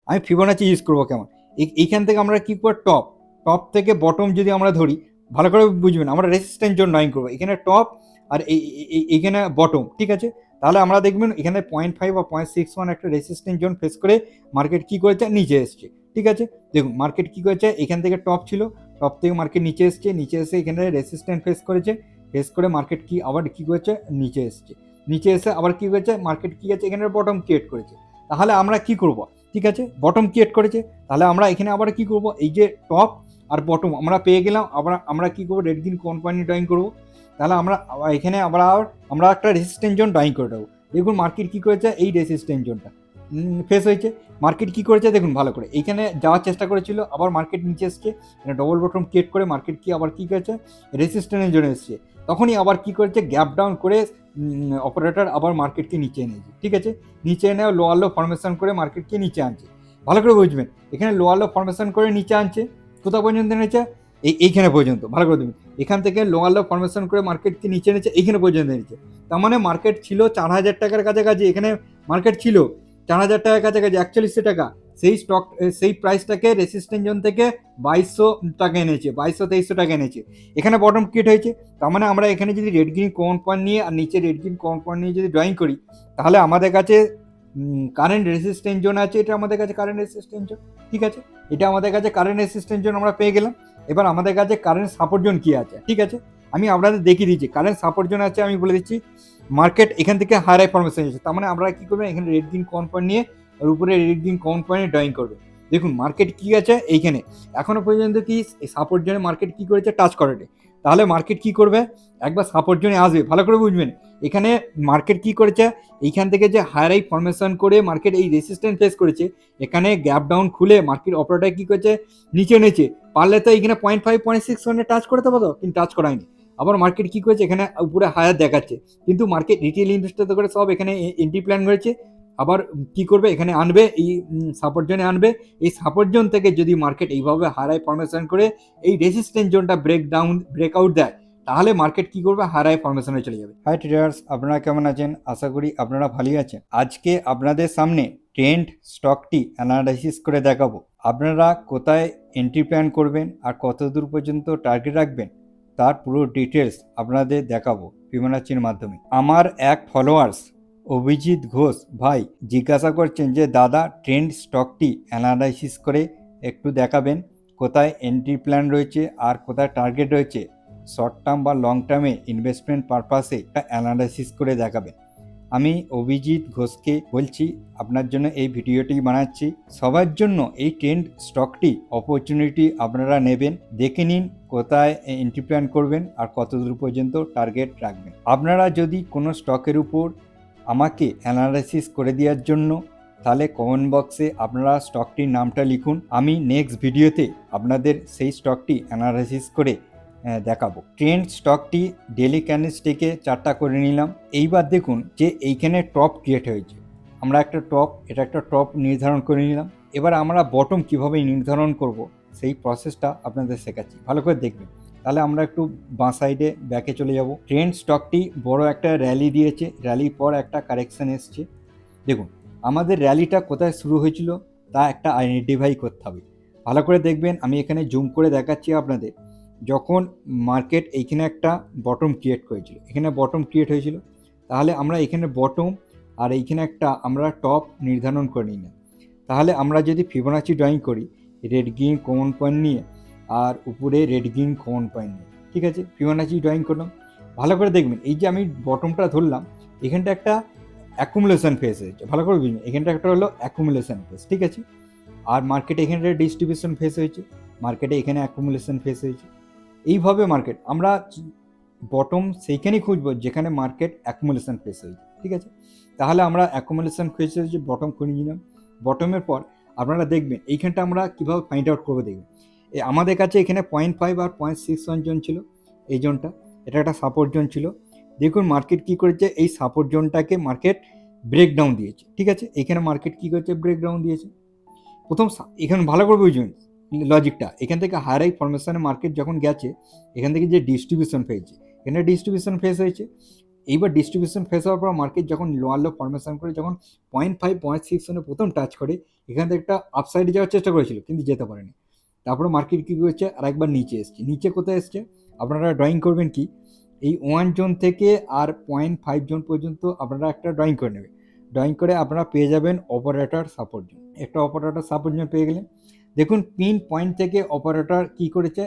আমি Fibonacci use করবো কেমন, এইখান থেকে আমরা কী করবো, টপ থেকে বটম যদি আমরা ধরি, ভালো করে বুঝবেন, আমরা রেসিস্ট্যান্ট জোন ড্রয়িং করবো, এখানে টপ আর এইখানে বটম, ঠিক আছে। তাহলে আমরা দেখবেন এখানে 0.5 বা 0.61 একটা রেসিস্ট্যান্ট জোন ফেস করে মার্কেট কী করেছে, নিচে এসছে, ঠিক আছে। দেখুন মার্কেট কী করেছে, এখান থেকে টপ ছিল, টপ থেকে মার্কেট নিচে এসছে, নিচে এসে এখানে রেসিস্ট্যান্ট ফেস করেছে, ফেস করে মার্কেট কি আবার কী করেছে, নিচে এসছে, নিচে এসে আবার কী করেছে, মার্কেট কী আছে, এখানে বটম ক্রিয়েট করেছে। তাহলে আমরা কি করব, ঠিক আছে, বটম ক্রিয়েট করেছে, তাহলে আমরা এখানে আবার কি করব, এই যে টপ আর বটম আমরা পেয়ে গেলাম, আবার আমরা কি করব, রেড গ্রিন কোম্পানি ড্রয়িং করব। তাহলে আমরা এখানে আমরা একটা রেসিস্ট্যান্ট জোন ড্রয়িং করে দেবো। দেখুন মার্কেট কি করেছে, এই রেসিস্ট্যান্ট জোনটা ফেস হয়েছে, মার্কেট কি করেছে দেখুন ভালো করে, এইখানে যাওয়ার চেষ্টা করেছিল, আবার মার্কেট নিচে এসছে, ডবল বটম ক্রিয়েট করে মার্কেট কি আবার কি করেছে, রেসিস্ট্যান্টের জন্য এসছে, তখনই আবার কি করেছে, গ্যাপ ডাউন করে অপারেটর আবার মার্কেটকে নিচে এনেছে, ঠিক আছে। নিচে এনে লোয়ার লো ফরমেশন করে মার্কেটকে নিচে আনছে, ভালো করে বুঝবেন, এখানে লোয়ার লো ফরমেশন করে নিচে আনছে, কোথা পর্যন্ত এনেছে, এইখানে পর্যন্ত, ভালো করে দেখবেন, এখান থেকে লোয়ার লো ফরমেশন করে মার্কেটকে নিচে এনেছে, এইখানে পর্যন্ত এনেছে। তার মানে মার্কেট ছিল 4,000 টাকার কাছাকাছি, এখানে মার্কেট ছিল 4,000 টাকার কাছাকাছি, 4100 টাকা, সেই প্রাইসটাকে রেসিস্ট্যান্ট জোন থেকে 2200 টাকা এনেছে, 2200-2300 টাকা এনেছে, এখানে বটম ক্রিয়েট হয়েছে। তার মানে আমরা এখানে যদি রেড গ্রিন কমন পয়েন্ট নিয়ে আর নিচে রেড গ্রিন কমন পয়েন্ট নিয়ে যদি ড্রয়িং করি, তাহলে আমাদের কাছে কারেন্ট রেসিস্ট্যান্ট জোন আছে, এটা আমাদের কাছে কারেন্ট রেসিস্ট্যান্ট জোন, ঠিক আছে, এটা আমাদের কাছে কারেন্ট রেসিস্ট্যান্ট জোন আমরা পেয়ে গেলাম। এবার আমাদের কাছে কারেন্ট সাপোর্ট জোন কী আছে, ঠিক আছে, আমি আপনাদের দেখিয়ে দিচ্ছি। কারেন্ট সাপোর্ট জোন আছে, আমি বলে দিচ্ছি, মার্কেট এখান থেকে হাই ফরমেশন এসেছে, তার মানে আমরা কী করবেন, এখানে রেড গ্রিন কমন পয়েন্ট নিয়ে আর উপরে রেড গ্রিন কমন পয়েন্টে ড্রয়িং করবে। দেখুন মার্কেট কী আছে এইখানে, এখনো পর্যন্ত কি সাপোর্ট জোনে মার্কেট কী করেছে, টাচ করেনি, তাহলে মার্কেট কী করবে, একবার সাপোর্ট জোনে আসবে, ভালো করে বুঝবেন। এখানে মার্কেট কী করেছে, এইখান থেকে যে হাই ফরমেশন করে মার্কেট এই রেসিস্ট্যান্ট ফেস করেছে, এখানে গ্যাপ ডাউন খুলে মার্কেট অপারেটর কী করেছে, নিচে এনেছে, পারলে তো এখানে 0.5 0.61 টাচ করতে পারতো, কিন্তু টাচ করায়নি। আবার মার্কেট কী করেছে, এখানে উপরে হায়ার দেখাচ্ছে, কিন্তু মার্কেট রিটেল ইনভেস্টর করে সব এখানে এন্ট্রি প্ল্যান করেছে, আবার কি করবে, এখানে আনবে, এই সাপোর্ট জোনে আনবে, এই সাপোর্ট জোন থেকে যদি মার্কেট এইভাবে হাই ফরমেশন করে এই রেসিস্ট্যান্ট জোনটা ব্রেকআউট দেয়, তাহলে মার্কেট কি করবে, হাই ফরমেশনে চলে যাবে। হাই ট্রেডার্স, আপনারা কেমন আছেন, আশা করি আপনারা ভালোই আছেন। আজকে আপনাদের সামনে ট্রেন্ড স্টকটি অ্যানালাইসিস করে দেখাবো, আপনারা কোথায় এন্ট্রি প্ল্যান করবেন আর কত দূর পর্যন্ত টার্গেট রাখবেন, তার পুরো ডিটেলস আপনাদের দেখাবো ফিবোনাচির মাধ্যমে। আমার এক ফলোয়ার্স অভিজিৎ ঘোষ ভাই জিজ্ঞাসা করছেন যে দাদা ট্রেন্ড স্টকটি অ্যানালাইসিস করে একটু দেখাবেন, কোথায় এন্ট্রি প্ল্যান রয়েছে আর কোথায় টার্গেট রয়েছে, শর্ট টার্ম বা লং টার্মে ইনভেস্টমেন্ট পারপাসে একটা অ্যানালাইসিস করে দেখাবেন। আমি অভিজিৎ ঘোষকে বলছি, আপনার জন্য এই ভিডিওটি বানাচ্ছি। সবার জন্য এই ট্রেন্ড স্টকটি অপরচুনিটি আপনারা নেবেন, দেখে নিন কোথায় এন্ট্রি প্ল্যান করবেন আর কত দূর পর্যন্ত টার্গেট রাখবেন। আপনারা যদি কোনো স্টকের উপর আমাকে অ্যানালাইসিস করে দেওয়ার জন্য, তাহলে কমেন্ট বক্সে আপনারা স্টকটির নামটা লিখুন, আমি নেক্সট ভিডিওতে আপনাদের সেই স্টকটি অ্যানালাইসিস করে দেখাবো। ট্রেন্ড স্টকটি ডেলি ক্যান্ডেলস্টিকে 4টা করে নিলাম। এইবার দেখুন যে এইখানে টপ ক্রিয়েট হয়েছে, আমরা এটা একটা টপ নির্ধারণ করে নিলাম। এবার আমরা বটম কিভাবে নির্ধারণ করব সেই প্রসেসটা আপনাদের শেখাচ্ছি, ভালো করে দেখবেন। তাহলে আমরা একটু বাঁ সাইডে ব্যাকে চলে যাব। ট্রেন্ড স্টকটি বড় একটা র্যালি দিয়েছে, র্যালির পর একটা কারেকশন এসছে। দেখুন আমাদের র্যালিটা কোথায় শুরু হয়েছিল তা একটা আইডেন্টিফাই করতে হবে, ভালো করে দেখবেন। আমি এখানে জুম করে দেখাচ্ছি আপনাদের, যখন মার্কেট এইখানে একটা বটম ক্রিয়েট করেছিল, এখানে বটম ক্রিয়েট হয়েছিল, তাহলে আমরা এখানে বটম আর এইখানে একটা আমরা টপ নির্ধারণ করে নিই না। তাহলে আমরা যদি ফিবোনাচি ড্রয়িং করি রেড গ্রিন কমন পয়েন্ট নিয়ে আর উপরে রেড গ্রিন কমন পয়েন্ট নিয়ে, ঠিক আছে, ফিবোনাচি ড্রয়িং করলাম, ভালো করে দেখবেন। এই যে আমি বটমটা ধরলাম, এখানটা একটা অ্যাকুমুলেশন ফেস হয়েছে, ভালো করে বুঝবেন, এখানটা একটা হলো অ্যাকুমুলেশন ফেস, ঠিক আছে। আর মার্কেটে এখানে ডিস্ট্রিবিউশন ফেস হয়েছে, মার্কেটে এখানে অ্যাকুমুলেশন ফেস হয়েছে। এইভাবে মার্কেট আমরা বটম সেইখানেই খুঁজবো যেখানে মার্কেট অ্যাকুমুলেশন ফেস হয়েছে, ঠিক আছে। তাহলে আমরা অ্যাকুমুলেশন ফেস হয়েছে, বটম খুঁজে নিলাম। বটমের পর আপনারা দেখবেন এইখানটা আমরা কীভাবে ফাইন্ড আউট করবো দেখবেন। আমাদের কাছে এখানে 0.5 আর 0.61 জোন ছিল, এই জোনটা, এটা একটা সাপোর্ট জোন ছিল। দেখুন মার্কেট কী করেছে, এই সাপোর্ট জোনটাকে মার্কেট ব্রেকডাউন দিয়েছে, ঠিক আছে। এখানে মার্কেট কী করেছে, ব্রেকডাউন দিয়েছে। প্রথম এখানে ভালো করে বুঝবেন লজিকটা, এখান থেকে হাই ফরমেশনে মার্কেট যখন গেছে, এখান থেকে যে ডিস্ট্রিবিউশন পেয়েছে, এখানে ডিস্ট্রিবিউশন ফেস হয়েছে, এইবার ডিস্ট্রিবিউশন ফেস হওয়ার পর মার্কেট যখন লোয়ার লো ফরমেশন করে যখন 0.5 0.6 প্রথম টাচ করে, এখান থেকে একটা আপসাইডে যাওয়ার চেষ্টা করেছিল কিন্তু যেতে পারেনি। তারপরে মার্কেট কী করেছে, আর একবার নিচে এসছে। নিচে কোথায় এসছে আপনারা ড্রয়িং করবেন কি, এই 1 জোন থেকে আর 0.5 জোন পর্যন্ত আপনারা একটা ড্রয়িং করে নেবেন। ড্রয়িং করে আপনারা পেয়ে যাবেন অপারেটর সাপোর্ট জোন। একটা অপারেটর সাপোর্ট জোন পেয়ে গেলেন। দেখুন পিন পয়েন্ট থেকে অপারেটর কী করেছে,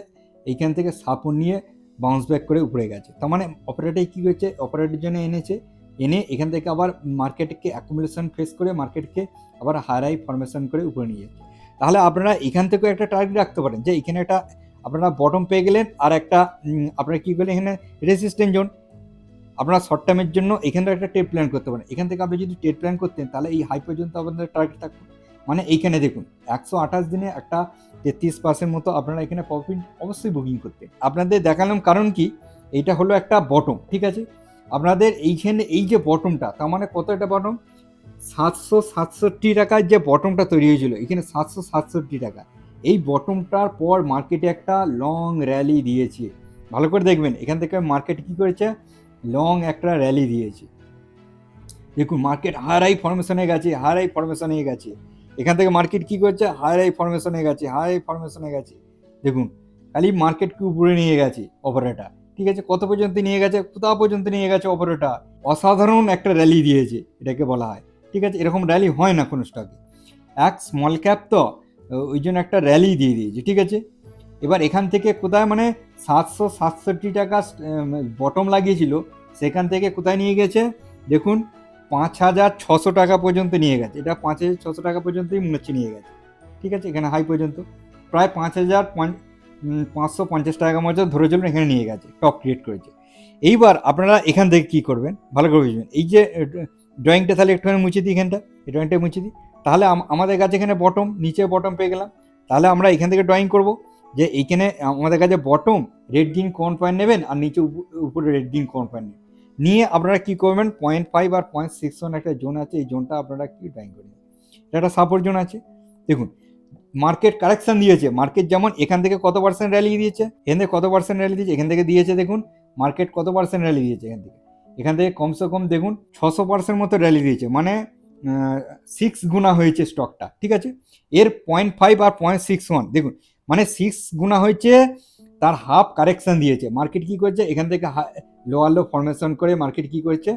এইখান থেকে সাপোর্ট নিয়ে বাউন্স ব্যাক করে উপরে গেছে। তার মানে অপারেটর কী করেছে, অপারেটর জন্য এনেছে, এনে এখান থেকে আবার মার্কেটকে অ্যাকুমুলেশন ফেস করে মার্কেটকে আবার হাই ফরমেশন করে উপরে নিয়ে যাচ্ছে। তাহলে আপনারা এখান থেকেও একটা টার্গেট রাখতে পারেন যে এখানে একটা আপনারা বটম পেয়ে গেলেন, আর একটা আপনারা কী করলেন এখানে রেসিস্ট্যান্ট জোন। আপনারা শর্ট টার্মের জন্য এখান থেকে একটা ট্রেড প্ল্যান করতে পারেন। এখান থেকে আপনি যদি ট্রেড প্ল্যান করতেন তাহলে এই হাই পর্যন্ত আপনাদের টার্গেট থাকবে। মানে এইখানে দেখুন 128 দিনে একটা 33% মতো আপনারা এখানে প্রফিট অবশ্যই বুকিং করতে। আপনাদের দেখালাম কারণ কি, এইটা হলো একটা বটম, ঠিক আছে। আপনাদের এইখানে এই যে বটমটা, তার মানে কত একটা বটম, 767 টাকার যে বটমটা তৈরি হয়েছিল, এখানে 767 টাকা। এই বটমটার পর মার্কেটে একটা লং র্যালি দিয়েছে। ভালো করে দেখবেন এখান থেকে মার্কেট কী করেছে, লং একটা র্যালি দিয়েছে। দেখুন মার্কেট হাই ফরমেশনে গেছে, হাই ফরমেশনে গেছে। এখান থেকে মার্কেট কী করছে, হাই ফরমেশনে গেছে, হাই ফরমেশনে গেছে। দেখুন খালি মার্কেটকে উপরে নিয়ে গেছে অপারেটর, ঠিক আছে। কত পর্যন্ত নিয়ে গেছে, কোথাও পর্যন্ত নিয়ে গেছে অপারেটর। অসাধারণ একটা র্যালি দিয়েছে এটাকে বলা হয়, ঠিক আছে। এরকম র্যালি হয় না কোনো স্টকে, এক স্মল ক্যাপ তো ওই জন্য একটা র্যালি দিয়ে দিয়েছে, ঠিক আছে। এবার এখান থেকে কোথায় মানে 767 টাকা বটম লাগিয়েছিল, সেখান থেকে কোথায় নিয়ে গেছে দেখুন 5,600 টাকা পর্যন্ত নিয়ে গেছে। এটা 5,600 টাকা পর্যন্তই মনে হচ্ছে নিয়ে গেছে, ঠিক আছে। এখানে হাই পর্যন্ত প্রায় 5,550 টাকা মতো ধরে চলুন, এখানে নিয়ে গেছে, টপ ক্রিয়েট করেছে। এইবার আপনারা এখান থেকে কী করবেন ভালো করে বুঝবেন। এই যে ড্রয়িংটা তাহলে একটুখানি মুছে দিই, এখানটা এই ড্রয়িংটা মুছে দিই। তাহলে আমাদের কাছে এখানে বটম, নিচে বটম পেয়ে গেলাম। তাহলে আমরা এখান থেকে ড্রয়িং করব যে এইখানে আমাদের কাছে বটম রেড গ্রিন কোন পয়েন্ট নেবেন, আর নিচে উপরে রেড গ্রিন কোন পয়েন্ট নেবেন। নিয়ে আপনারা কী করবেন, 0.5 আর 0.61 একটা জোন আছে, এই জোনটা আপনারা কি ড্রয়িং করবেন। এটা একটা সাপোর্ট জোন আছে। দেখুন মার্কেট কারেকশন দিয়েছে, মার্কেট যেমন এখান থেকে কত পার্সেন্ট র্যালি দিয়েছে, এখান থেকে কত পার্সেন্ট র্যালি দিয়েছে, এখান থেকে দিয়েছে দেখুন মার্কেট কত পার্সেন্ট র্যালি দিয়েছে, এখান থেকে কমসে কম দেখুন 600% মতো র্যালি দিয়েছে, মানে 6 গুণা হয়েছে স্টকটা, ঠিক আছে। এর 0.5 আর 0.61 দেখুন মানে 6 গুণা হয়েছে, তার হাফ কারেকশন দিয়েছে। মার্কেট কী করছে, এখান থেকে লোয়ার লো ফরমেশন করে মার্কেট কী করছে,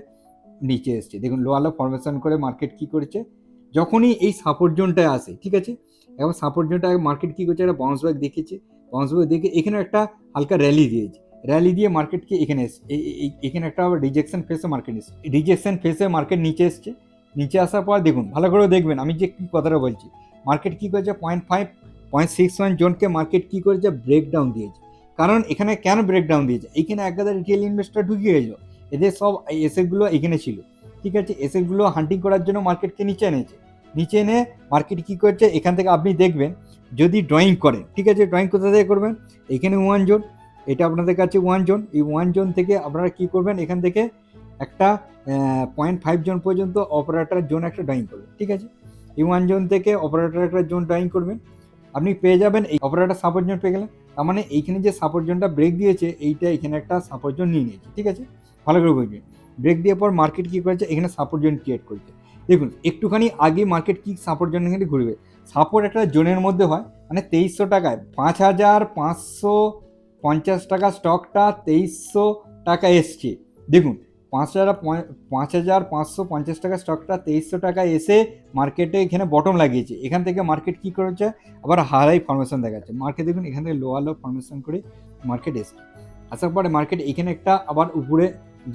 নিচে এসছে। দেখুন লোয়ার লো ফরমেশন করে মার্কেট কী করেছে, যখনই এই সাপোর্ট জোনটায় আসে, ঠিক আছে। এবং সাপোর্ট জোনটায় মার্কেট কী করছে, একটা বাউন্স ব্যাক দেখিয়েছে, বাউন্স ব্যাক দেখে এখানে একটা হালকা র্যালি দিয়েছে, র্যালি দিয়ে মার্কেটকে এখানে এসছে, এখানে একটা রিজেকশন ফেসে মার্কেট এসছে, রিজেকশন ফেসে মার্কেট নিচে এসছে। নিচে আসার পর দেখুন ভালো করে দেখবেন আমি যে কী কথাটা বলছি, মার্কেট কী করেছে 0.5 0.61 জোনকে মার্কেট কী করেছে, ব্রেকডাউন দিয়েছে। কারণ এখানে কেন ব্রেকডাউন দিয়েছে, এইখানে একগাদা রিটেল ইনভেস্টর ঢুকে গেছিলো, এদের সব এসেটগুলো এখানে ছিল, ঠিক আছে। এসেটগুলো হান্টিং করার জন্য মার্কেটকে নিচে এনেছে। নিচে এনে মার্কেট কী করছে, এখান থেকে আপনি দেখবেন যদি ড্রয়িং করেন, ঠিক আছে। ড্রয়িং কোথা থেকে করবেন, এখানে 1 জোন, এটা আপনাদের কাছে 1 জোন। এই 1 জোন থেকে আপনারা কী করবেন, এখান থেকে একটা 0.5 জোন পর্যন্ত অপারেটর জোন একটা ড্রয়িং করবেন, ঠিক আছে। এই 1 জোন থেকে অপারেটর একটা জোন ড্রয়িং করবেন, আপনি পেয়ে যাবেন এই অপারেটর সাপোর্ট জোন পেয়ে গেলেন। তার মানে এইখানে যে সাপোর্ট জোনটা ব্রেক দিয়েছে, এইটা এখানে একটা সাপোর্ট জোন নিয়ে নিয়েছে, ঠিক আছে। ভালো করে বুঝবেন, ব্রেক দেওয়ার পর মার্কেট কী করেছে, এখানে সাপোর্ট জোন ক্রিয়েট করেছে। দেখুন একটুখানি আগে মার্কেট কি সাপোর্ট জোন এখানে ঘুরবে, সাপোর্ট একটা জোনের মধ্যে হয়, মানে 2300 টাকায় 5,550 টাকা স্টকটা 2300 টাকা এসছে। দেখুন 5,550 টাকা স্টকটা 2300 টাকায় এসে মার্কেটে এখানে বটম লাগিয়েছে। এখান থেকে মার্কেট কী করেছে, আবার হাই ফরমেশন দেখাচ্ছে। মার্কেট দেখুন এখান থেকে লোয়ার লো ফরমেশন করে মার্কেট এসছে। আসার পরে মার্কেট এখানে একটা আবার উপরে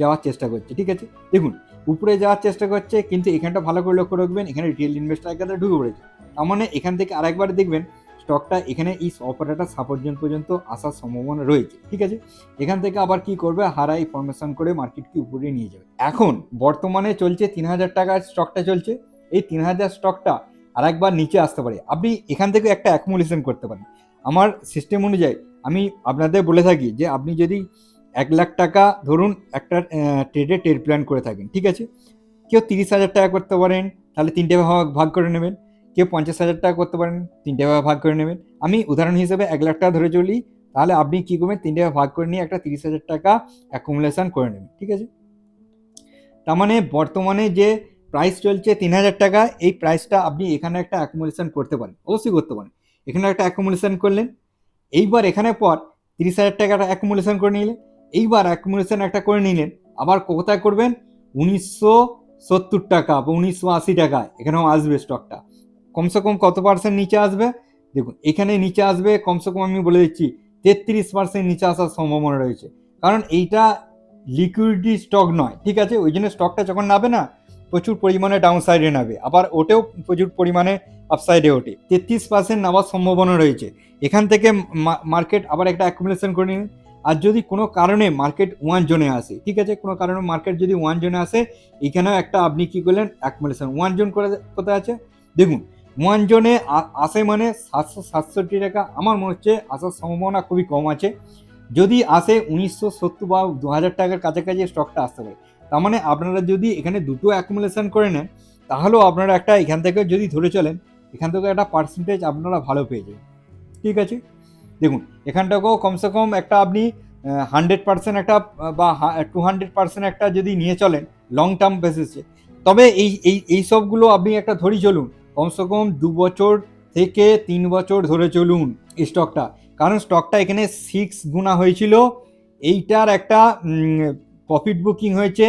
যাওয়ার চেষ্টা করছে, ঠিক আছে। দেখুন উপরে যাওয়ার চেষ্টা করছে, কিন্তু এখানটা ভালো করে লক্ষ্য রাখবেন, এখানে রিটেল ইনভেস্টর এখানে ঢুকে পড়েছে। তার মানে এখান থেকে আরেকবার দেখবেন স্টকটা এখানে এই অপারেটর সাপোর্ট জোন পর্যন্ত আসার সম্ভাবনা রয়েছে, ঠিক আছে। এখান থেকে আবার কি করবে, হারাই ফরমেশন করে মার্কেটকে উপরে নিয়ে যাবে। এখন বর্তমানে চলছে 3,000 টাকার স্টকটা চলছে, এই 3,000 স্টকটা আরেকবার নিচে আসতে পারে। আপনি এখান থেকে একটা অ্যাকুমুলেশন করতে পারেন। আমার সিস্টেম অনুযায়ী আমি আপনাদের বলে থাকি যে আপনি যদি 1 লাখ টাকা ধরুন একটা ট্রেড প্ল্যান করে থাকেন, ঠিক আছে। কেউ 30,000 টাকা করতে পারেন, তাহলে 3টে ভাগ করে নেবেন। কেউ 50,000 টাকা করতে পারেন, 3টে ভাগ করে নেবেন। আমি উদাহরণ হিসেবে 1 লাখ টাকা ধরে চলি, তাহলে আপনি কী করবেন, 3টে ভাগ করে নিয়ে একটা 30,000 টাকা অ্যাকুমুলেশন করে নেবেন, ঠিক আছে। তার মানে বর্তমানে যে প্রাইস চলছে 3,000 টাকা, এই প্রাইসটা আপনি এখানে একটা অ্যাকুমুলেশন করতে পারেন, অবশ্যই করতে পারেন। এখানে একটা অ্যাকুমুলেশন করলেন, এইবার এখানে পর 30,000 টাকাটা অ্যাকুমুলেশন করে নিলেন, এইবার অ্যাকুমুলেশন একটা করে নিলেন, আবার কোথায় করবেন? 1970 টাকা বা 1980 টাকায় এখানেও আসবে স্টকটা। কমসে কম কত পার্সেন্ট নিচে আসবে? দেখুন এখানে নিচে আসবে কমসে কম, আমি বলে দিচ্ছি 33% নিচে আসার সম্ভাবনা রয়েছে। কারণ এইটা লিকুইডিটি স্টক নয়, ঠিক আছে? ওই জন্য স্টকটা যখন নামবে না, প্রচুর পরিমাণে ডাউন সাইডে নামবে, আবার ওটেও প্রচুর পরিমাণে আপসাইডে ওঠে। 33% নামার সম্ভাবনা রয়েছে। এখান থেকে মার্কেট আবার একটা অ্যাকুমুলেশন করে নিন। আর যদি কোনো কারণে মার্কেট ওয়ান জোনে আসে, ঠিক আছে, কোনো কারণে মার্কেট যদি ওয়ান জোনে আসে, এখানেও একটা আপনি কী করলেন? অ্যাকুমুলেশন। ওয়ান জোন করে কোথায় আছে দেখুন, ওয়ান জোনে আসে মানে 767 টাকা আমার মনে হচ্ছে আসার সম্ভাবনা খুবই কম আছে। যদি আসে 1970 বা 2000 টাকার কাছাকাছি স্টকটা আসতে পারে। তার মানে আপনারা যদি এখানে দুটো অ্যাকুমুলেশন করে নেন, তাহলেও আপনারা একটা এখান থেকে যদি ধরে চলেন, এখান থেকে একটা পার্সেন্টেজ আপনারা ভালো পেয়ে যাবেন, ঠিক আছে? দেখুন এখানটাকেও কমসে কম একটা আপনি 100% একটা বা 200% একটা যদি নিয়ে চলেন লং টার্ম বেসিসে, তবে এই সবগুলো আপনি একটা ধরেই চলুন, কমসে কম 2 বছর থেকে 3 বছর ধরে চলুন এই স্টকটা। কারণ স্টকটা এখানে 6 গুণা হয়েছিল, এইটার একটা প্রফিট বুকিং হয়েছে।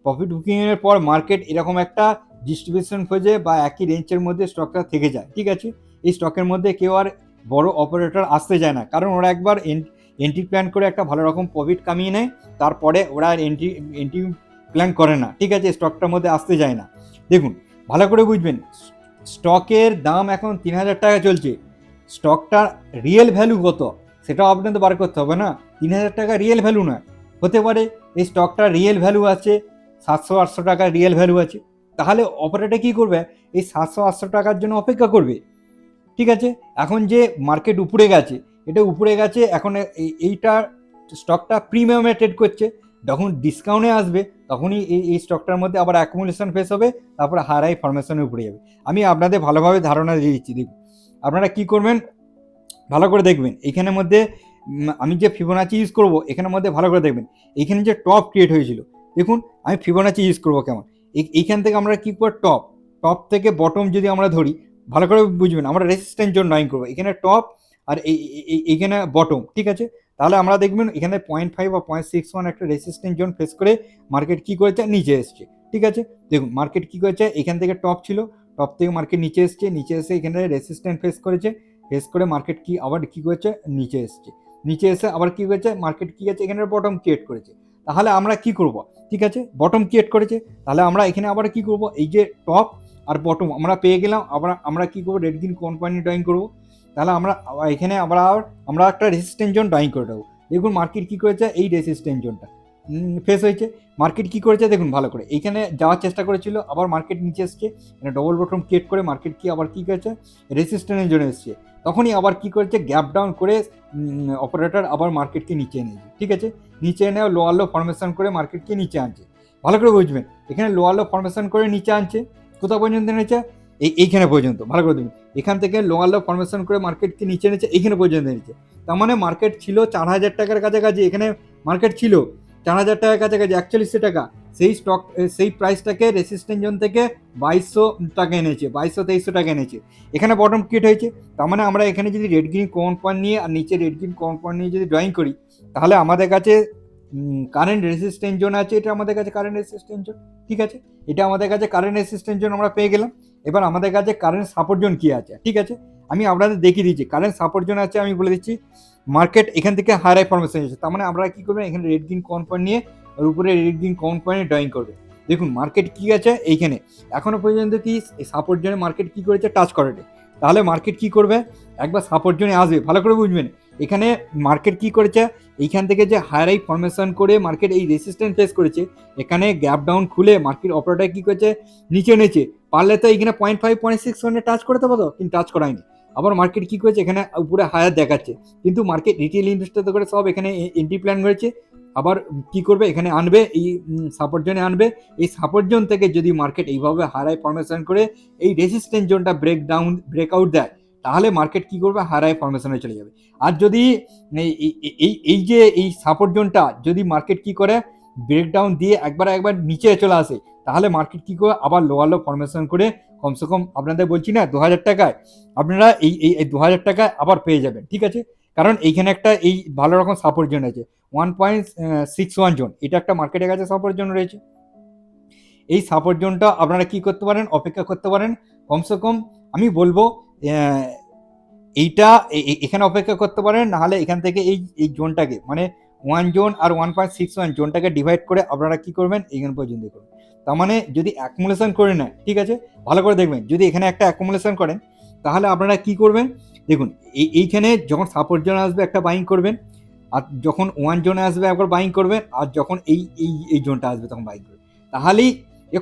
প্রফিট বুকিংয়ের পর মার্কেট এরকম একটা ডিস্ট্রিবিউশন হয়ে যায় বা একই রেঞ্জের মধ্যে স্টকটা থেকে যায়, ঠিক আছে? এই স্টকের মধ্যে কেউ আর বড় অপারেটর আসতে যায় না, কারণ ওরা একবার এন্ট্রি প্ল্যান করে একটা ভালো রকম প্রফিট কামিয়ে নেয়, তারপরে ওরা আর এন্ট্রি প্ল্যান করে না, ঠিক আছে? স্টকটার মধ্যে আসতে যায় না। দেখুন ভালো করে বুঝবেন, স্টকের দাম এখন 3,000 টাকা চলছে, স্টকটার রিয়েল ভ্যালু কত সেটাও আপনাদের বার করতে হবে না। 3,000 টাকা রিয়েল ভ্যালু না, হতে পারে এই স্টকটার রিয়েল ভ্যালু আছে 700-800 টাকার রিয়েল ভ্যালু আছে। তাহলে অপারেটর কী করবে? এই 700-800 টাকার জন্য অপেক্ষা করবে, ঠিক আছে? এখন যে মার্কেট উপরে গেছে, এটা উপরে গেছে, এখন এইটা স্টকটা প্রিমিয়ামে ট্রেড করছে, যখন ডিসকাউন্টে আসবে তখনই এই স্টকটার মধ্যে আবার অ্যাকুমুলেশন ফেস হবে, তারপরে হাই ফরমেশনে উপরে যাবে। আমি আপনাদের ভালোভাবে ধারণা দিয়ে দিচ্ছি। দেখুন আপনারা কী করবেন, ভালো করে দেখবেন এইখানের মধ্যে আমি যে ফিবোনাচি ইউজ করব, এখানের মধ্যে ভালো করে দেখবেন এইখানে যে টপ ক্রিয়েট হয়েছিল। দেখুন আমি ফিবোনাচি ইউজ করবো কেমন, এইখান থেকে আমরা কী করব, টপ থেকে বটম যদি আমরা ধরি, ভালো করে বুঝবেন, আমরা রেসিস্ট্যান্ট জোন ড্রয়িং করবো, এখানে টপ আর এইখানে বটম, ঠিক আছে? তাহলে আমরা দেখবেন এখানে 0.5 বা 0.61 একটা রেসিস্ট্যান্ট জোন ফেস করে মার্কেট কী করেছে, নিচে এসছে, ঠিক আছে? দেখুন মার্কেট কী করেছে, এখান থেকে টপ ছিল, টপ থেকে মার্কেট নিচে এসছে, নিচে এসে এখানে রেসিস্ট্যান্ট ফেস করেছে, ফেস করে মার্কেট কি আবার কী করেছে, নিচে এসছে, নিচে এসে আবার কী করেছে, মার্কেট কী আছে, এখানে বটম ক্রিয়েট করেছে। তাহলে আমরা কি করব, ঠিক আছে? বটম ক্রিয়েট করেছে, তাহলে আমরা এখানে আবার কি করব, এই যে টপ আর বটম আমরা পেয়ে গেলাম, আবার আমরা কি করবো, রেড গ্রিন কোম্পানি ড্রয়িং করবো। তাহলে আমরা এখানে আবার আমরা একটা রেসিস্ট্যান্ট জোন ড্রয়িং করে দেবো। দেখুন মার্কেট কী করেছে, এই রেসিস্ট্যান্ট জোনটা ফেস হয়েছে, মার্কেট কী করেছে দেখুন ভালো করে, এইখানে যাওয়ার চেষ্টা করেছিল, আবার মার্কেট নিচে এসছে, মানে ডবল বটম ক্রিয়েট করে মার্কেট কি আবার কী করেছে, রেসিস্ট্যান্টের জন্য এসছে, তখনই আবার কি করেছে, গ্যাপ ডাউন করে অপারেটর আবার মার্কেটকে নিচে এনেছে, ঠিক আছে? নিচে এনে লোয়ার লো ফরমেশন করে মার্কেটকে নিচে আনছে। ভালো করে বুঝবেন, এখানে লোয়ার লো ফরমেশন করে নিচে আনছে, কোথাও পর্যন্ত এনেছে, এইখানে পর্যন্ত। ভালো করে দেখুন, এখান থেকে লোয়ার লো ফরমেশন করে মার্কেটকে নিচে এনেছে, এইখানে পর্যন্ত এনেছে। তার মানে মার্কেট ছিল 4,000 টাকার কাছাকাছি, এখানে মার্কেট ছিল 4,000 টাকার কাছাকাছি, 41 টাকা। সেই স্টক সেই প্রাইসটাকে রেসিস্ট্যান্ট জোন থেকে 2,200 টাকা এনেছে, 2,200-2,300 টাকা এনেছে, এখানে বটম ক্রিয়েট হয়েছে। তার মানে আমরা এখানে যদি রেড গ্রিন কম্পাউন্ড নিয়ে আর নিচে রেড গ্রিন কম্পাউন্ড নিয়ে যদি ড্রয়িং করি, তাহলে আমাদের কাছে কারেন্ট রেসিস্ট্যান্ট জোন আছে, এটা আমাদের কাছে কারেন্ট রেসিস্ট্যান্ট জোন, ঠিক আছে? এটা আমাদের কাছে কারেন্ট রেসিস্ট্যান্ট জোন আমরা পেয়ে গেলাম। এবার আমাদের কাছে কারেন্ট সাপোর্ট জোন কী আছে, ঠিক আছে? আমি আপনাদের দেখিয়ে দিচ্ছি কারেন্ট সাপোর্ট জোন আছে, আমি বলে দিচ্ছি মার্কেট এখান থেকে হাই ফরমেশন এসেছে, তার মানে আমরা কী করবেন, এখানে রেড গ্রিন কম্পাউন্ড নিয়ে ওর উপরে রেড গ্রিন কম্পাউন্ডে ড্রয়িং করবে। দেখুন মার্কেট কী আছে এইখানে, এখনও পর্যন্ত কি সাপোর্ট জোনে মার্কেট কী করেছে, টাচ করেনি। তাহলে মার্কেট কী করবে, একবার সাপোর্ট জোনে আসবে, ভালো করে বুঝবেন। এখানে মার্কেট কী করেছে, এইখান থেকে যে হাই ফরমেশন করে মার্কেট এই রেসিস্ট্যান্ট ফেস করেছে, এখানে গ্যাপ ডাউন খুলে মার্কেট অপারেটর কী করেছে, নিচে এনেছে, পারলে তো এইখানে 0.5 0.6 টাচ করতে পারতো, কিন্তু টাচ করায়নি। আবার মার্কেট কী করেছে, এখানে উপরে হায়ার দেখাচ্ছে, কিন্তু মার্কেট রিটেল ইনভেস্টর করে সব এখানে এন্ট্রি প্ল্যান করেছে। আবার কি করবে, এখানে আনবে, এই সাপোর্ট জোনে আনবে, এই সাপোর্ট জোন থেকে যদি মার্কেট এইভাবে হাই ফরমেশন করে এই রেসিস্ট্যান্ট জোনটা ব্রেকআউট দেয়, তাহলে মার্কেট কি করবে, হাই ফরমেশনে চলে যাবে। আর যদি এই যে এই সাপোর্ট জোনটা যদি মার্কেট কি করে ব্রেকডাউন দিয়ে একবার নিচে চলে আসে, তাহলে মার্কেট কী করে আবার লোয়ার লো ফরমেশন করে কমসে কম আপনাদের বলছি না 2000 টাকায় আপনারা এই 2000 টাকায় আবার পেয়ে যাবেন, ঠিক আছে। কারণ এইখানে একটা এই ভালো রকম সাপোর্ট জোন আছে 1.61 জোন, এটা একটা মার্কেটের কাছে সাপোর্ট জোন রয়েছে। এই সাপোর্ট জোনটা আপনারা কি করতে পারেন, অপেক্ষা করতে পারেন কমসে কম আমি বলবো এইটা এখানে অপেক্ষা করতে পারেন, নাহলে এখান থেকে এই জোনটাকে মানে 1 জোন আর 1.61 জোনটাকে ডিভাইড করে আপনারা কি করবেন এখানে পর্যন্ত করবেন। তার মানে যদি অ্যাকুমুলেশন করে নেয়, ঠিক আছে, ভালো করে দেখবেন, যদি এখানে একটা অ্যাকুমুলেশন করেন তাহলে আপনারা কি করবেন দেখুন, এইখানে যখন সাপোর্ট জোন আসবে একটা বাইং করবেন, আর যখন 1 জোনে আসবে একবার বাইং করবেন, আর যখন এই জোনটা আসবে তখন বাইং করবেন। তাহলেই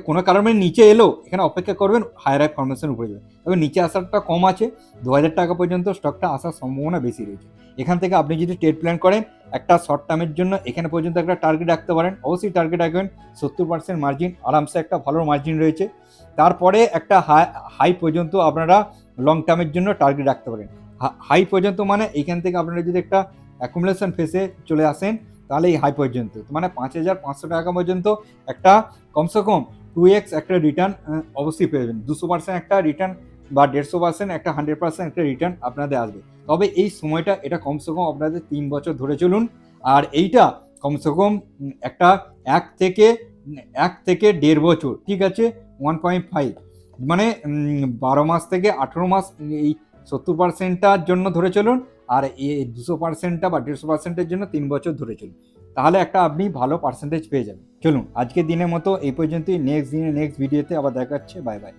কোনো কারণে নিচে এলো এখানে অপেক্ষা করবেন, হায়ার ফরমেশন উপরে যাবে। তবে নিচে আসারটা কম আছে, 2000 টাকা পর্যন্ত স্টকটা আসার সম্ভাবনা বেশি রয়েছে। এখান থেকে আপনি যদি ট্রেড প্ল্যান করেন একটা শর্ট টার্মের জন্য এখানে পর্যন্ত একটা টার্গেট রাখতে পারেন, অবশ্যই টার্গেট রাখবেন 70% মার্জিন, আরামসে একটা ভালো মার্জিন রয়েছে। তারপরে একটা হাই পর্যন্ত আপনারা লং টার্মের জন্য টার্গেট রাখতে পারেন। হাই পর্যন্ত মানে এইখান থেকে আপনারা যদি একটা অ্যাকুমুলেশন ফেসে চলে আসেন তাহলে এই হাই পর্যন্ত মানে 5500 টাকা পর্যন্ত একটা কমসে কম 2x একটা রিটার্ন অবশ্যই পেয়ে যাবেন। 200% একটা রিটার্ন বা 150% একটা 100% একটা রিটার্ন আপনাদের আসবে। তবে এই সময়টা এটা কমসে কম আপনাদের 3 বছর ধরে চলুন, আর এইটা কমসে কম একটা 1 থেকে 1.5 বছর, ঠিক আছে, 1.5 মানে 12 মাস থেকে 18 মাস এই 70%টার জন্য ধরে চলুন, আর এই 200%টা বা 150%-এর জন্য 3 বছর ধরে চলুন, তাহলে একটা আপনি ভালো পার্সেন্টেজ পেয়ে যাবেন। চলুন আজকের দিনের মতো এই পর্যন্তই, নেক্সট দিনে নেক্সট ভিডিওতে আবার দেখা হচ্ছে, বাই বাই।